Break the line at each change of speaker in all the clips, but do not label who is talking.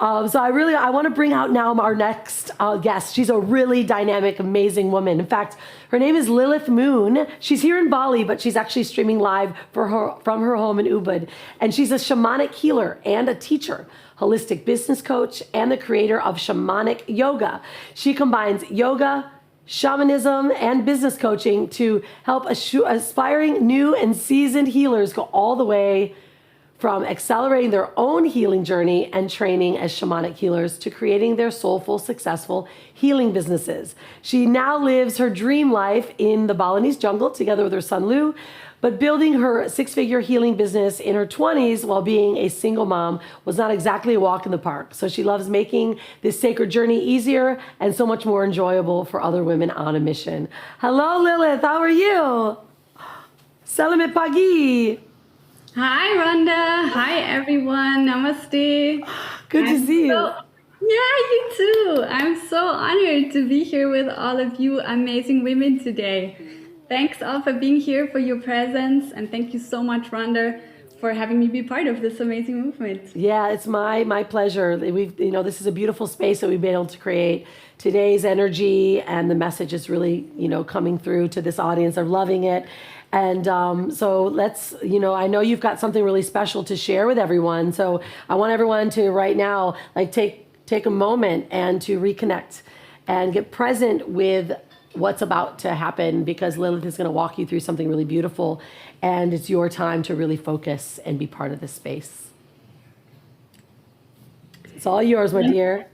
So I want to bring out now our next guest. She's a really dynamic, amazing woman. In fact, her name is Lilith Moon. She's here in Bali, but she's actually streaming live from her home in Ubud. And she's a shamanic healer and a teacher, holistic business coach, and the creator of shamanic yoga. She combines yoga, shamanism, and business coaching to help aspiring new and seasoned healers go all the way from accelerating their own healing journey and training as shamanic healers to creating their soulful, successful healing businesses. She now lives her dream life in the Balinese jungle together with her son Lou, but building her six-figure healing business in her 20s while being a single mom was not exactly a walk in the park. So she loves making this sacred journey easier and so much more enjoyable for other women on a mission. Hello, Lilith. How are you? Selamat pagi.
Hi, Rhonda. Hi, everyone. Namaste.
Good to see you.
Yeah, you too. I'm so honored to be here with all of you amazing women today. Thanks all for being here, for your presence, and thank you so much, Rhonda, for having me be part of this amazing movement.
Yeah, it's my pleasure. This is a beautiful space that we've been able to create. Today's energy and the message is really, coming through to this audience. They're loving it. And so let's, I know you've got something really special to share with everyone. So I want everyone to right now, take a moment and to reconnect and get present with what's about to happen, because Lilith is going to walk you through something really beautiful, and it's your time to really focus and be part of this space. It's all yours, my dear.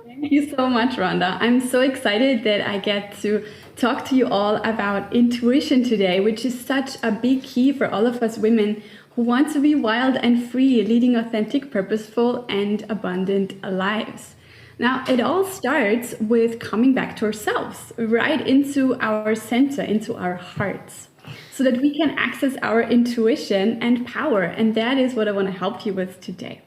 Thank you so much, Rhonda. I'm so excited that I get to talk to you all about intuition today, which is such a big key for all of us women who want to be wild and free, leading authentic, purposeful, and abundant lives. Now, it all starts with coming back to ourselves, right into our center, into our hearts, so that we can access our intuition and power. And that is what I want to help you with today.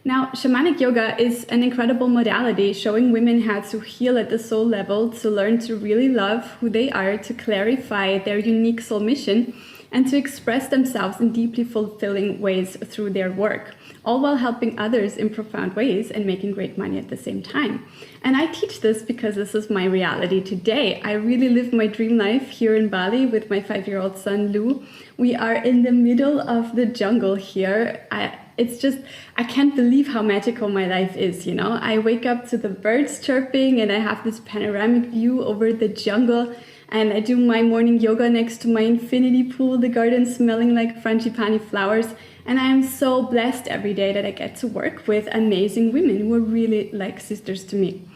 Now, shamanic yoga is an incredible modality showing women how to heal at the soul level, to learn to really love who they are, to clarify their unique soul mission, and to express themselves in deeply fulfilling ways through their work, all while helping others in profound ways and making great money at the same time. And I teach this because this is my reality today. I really live my dream life here in Bali with my 5-year-old son, Lou. We are in the middle of the jungle here. I can't believe how magical my life is, I wake up to the birds chirping and I have this panoramic view over the jungle, and I do my morning yoga next to my infinity pool, the garden smelling like frangipani flowers. And I am so blessed every day that I get to work with amazing women who are really like sisters to me.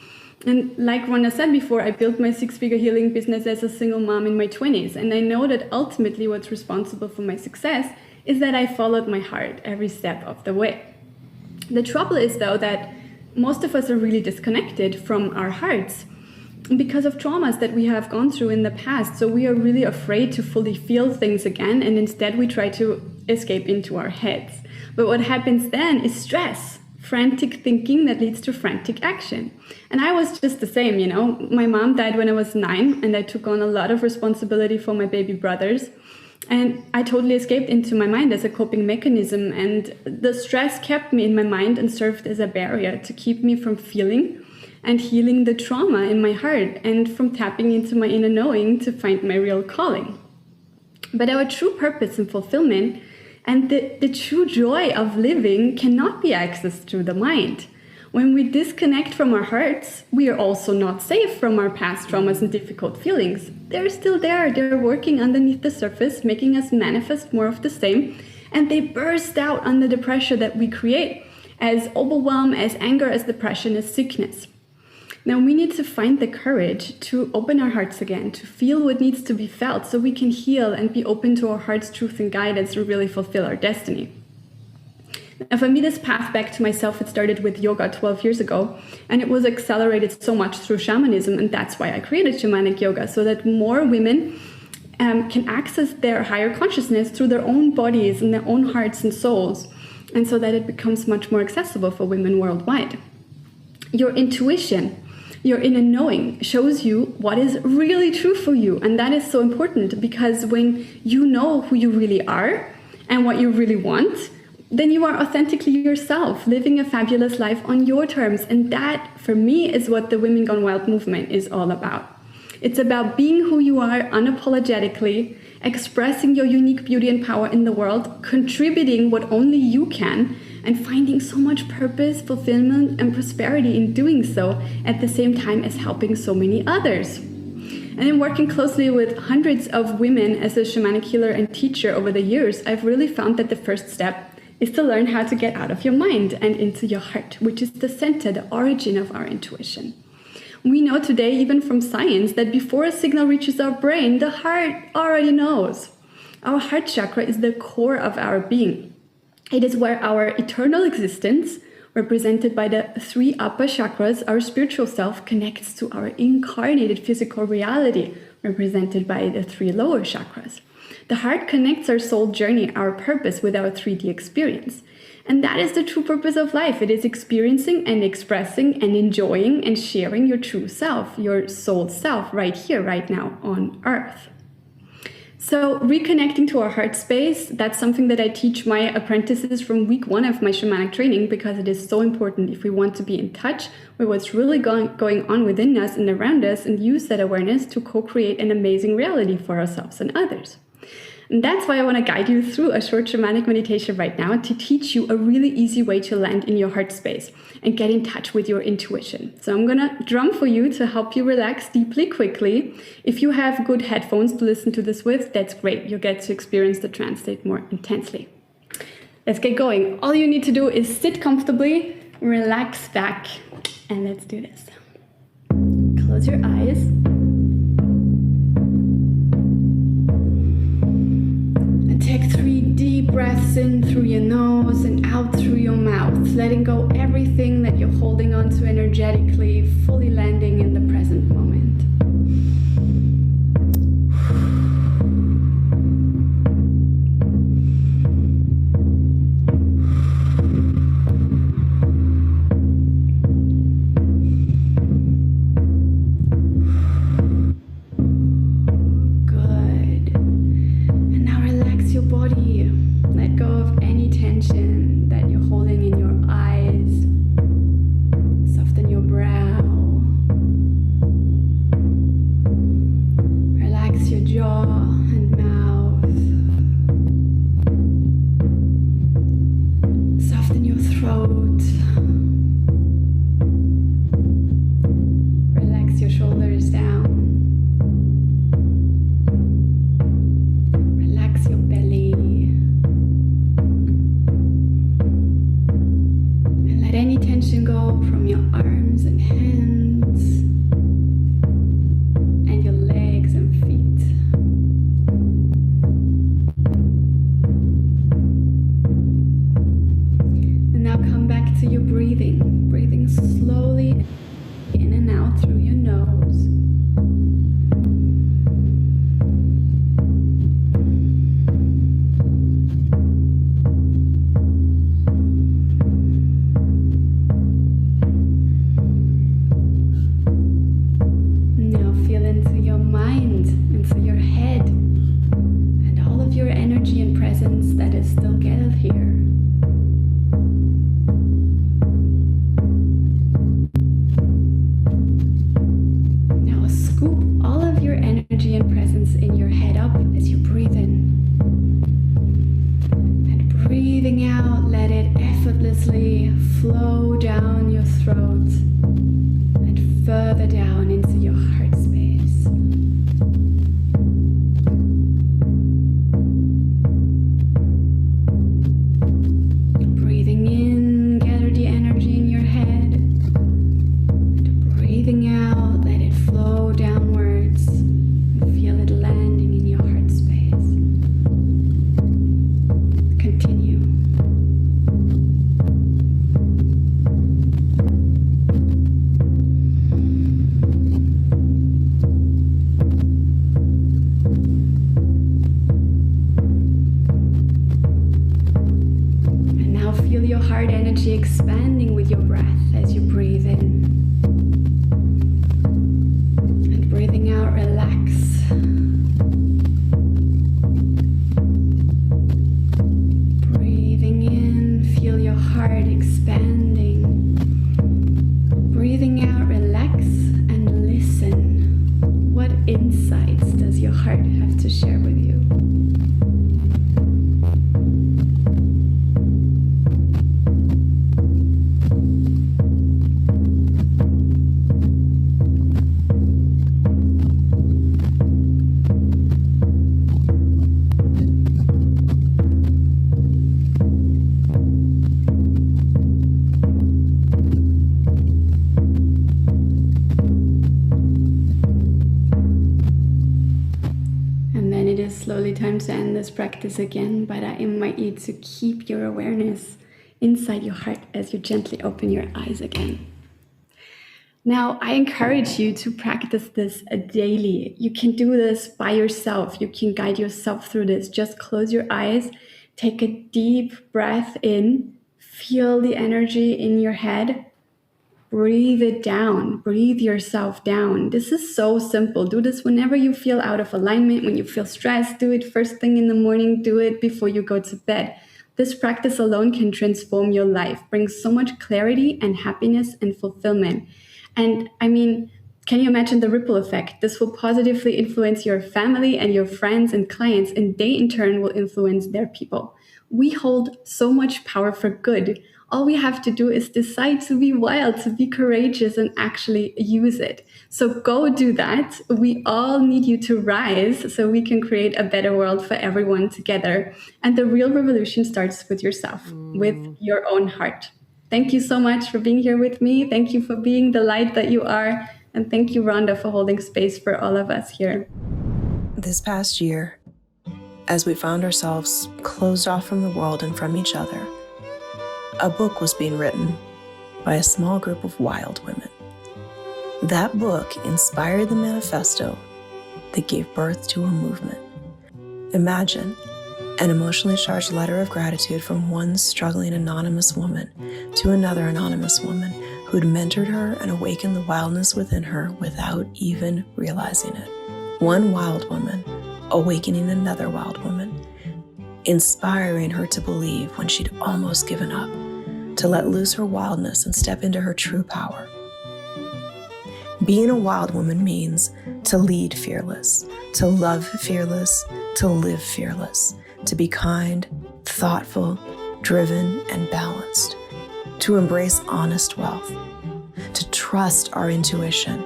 And like Rhonda said before, I built my 6-figure healing business as a single mom in my 20s. And I know that ultimately what's responsible for my success is that I followed my heart every step of the way. The trouble is, though, that most of us are really disconnected from our hearts because of traumas that we have gone through in the past. So we are really afraid to fully feel things again, and instead we try to escape into our heads. But what happens then is stress, frantic thinking that leads to frantic action. And I was just the same, My mom died when I was 9, and I took on a lot of responsibility for my baby brothers. And I totally escaped into my mind as a coping mechanism. And the stress kept me in my mind and served as a barrier to keep me from feeling and healing the trauma in my heart, and from tapping into my inner knowing to find my real calling. But our true purpose and fulfillment and the true joy of living cannot be accessed through the mind. When we disconnect from our hearts, we are also not safe from our past traumas and difficult feelings. They're still there. They're working underneath the surface, making us manifest more of the same, and they burst out under the pressure that we create, as overwhelm, as anger, as depression, as sickness. Now we need to find the courage to open our hearts again, to feel what needs to be felt so we can heal and be open to our heart's truth and guidance and really fulfill our destiny. Now for me, this path back to myself, it started with yoga 12 years ago, and it was accelerated so much through shamanism, and that's why I created shamanic yoga, so that more women can access their higher consciousness through their own bodies and their own hearts and souls, and so that it becomes much more accessible for women worldwide. Your intuition, your inner knowing shows you what is really true for you. And that is so important, because when you know who you really are and what you really want, then you are authentically yourself, living a fabulous life on your terms. And that, for me, is what the Women Gone Wild movement is all about. It's about being who you are unapologetically, expressing your unique beauty and power in the world, contributing what only you can, and finding so much purpose, fulfillment, and prosperity in doing so, at the same time as helping so many others. And in working closely with hundreds of women as a shamanic healer and teacher over the years, I've really found that the first step is to learn how to get out of your mind and into your heart, which is the center, the origin of our intuition. We know today, even from science, that before a signal reaches our brain, the heart already knows. Our heart chakra is the core of our being. It is where our eternal existence, represented by the 3 upper chakras, our spiritual self, connects to our incarnated physical reality, represented by the 3 lower chakras. The heart connects our soul journey, our purpose, with our 3D experience. And that is the true purpose of life. It is experiencing and expressing and enjoying and sharing your true self, your soul self, right here, right now on Earth. So reconnecting to our heart space, that's something that I teach my apprentices from week 1 of my shamanic training, because it is so important if we want to be in touch with what's really going on within us and around us, and use that awareness to co-create an amazing reality for ourselves and others. And that's why I want to guide you through a short shamanic meditation right now to teach you a really easy way to land in your heart space and get in touch with your intuition. So I'm going to drum for you to help you relax deeply, quickly. If you have good headphones to listen to this with, that's great. You'll get to experience the trance state more intensely. Let's get going. All you need to do is sit comfortably, relax back, and let's do this. Close your eyes. Take 3 deep breaths in through your nose and out through your mouth, letting go everything that you're holding on to energetically, fully landing in the present moment. Expanding with your breath as you breathe in and breathing out, relax. Breathing in slowly time to end this practice again, but I invite you to keep your awareness inside your heart as you gently open your eyes again. Now, I encourage you to practice this daily. You can do this by yourself. You can guide yourself through this. Just close your eyes, take a deep breath in, feel the energy in your head. Breathe it down. Breathe yourself down. This is so simple. Do this whenever you feel out of alignment, when you feel stressed. Do it first thing in the morning. Do it before you go to bed. This practice alone can transform your life, bring so much clarity and happiness and fulfillment. And I mean, can you imagine the ripple effect? This will positively influence your family and your friends and clients, and they in turn will influence their people. We hold so much power for good. All we have to do is decide to be wild, to be courageous, and actually use it. So go do that. We all need you to rise so we can create a better world for everyone together. And the real revolution starts with yourself, with your own heart. Thank you so much for being here with me. Thank you for being the light that you are. And thank you, Rhonda, for holding space for all of us here.
This past year, as we found ourselves closed off from the world and from each other, a book was being written by a small group of wild women. That book inspired the manifesto that gave birth to a movement. Imagine an emotionally charged letter of gratitude from one struggling anonymous woman to another anonymous woman who'd mentored her and awakened the wildness within her without even realizing it. One wild woman awakening another wild woman, inspiring her to believe when she'd almost given up, to let loose her wildness and step into her true power. Being a wild woman means to lead fearless, to love fearless, to live fearless, to be kind, thoughtful, driven, and balanced, to embrace honest wealth, to trust our intuition,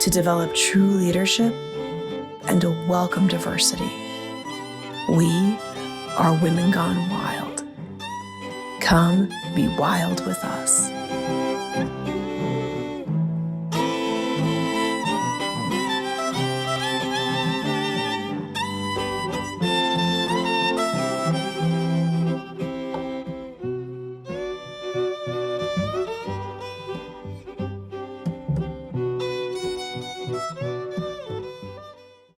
to develop true leadership, and to welcome diversity. We are women gone wild. Come be wild with us.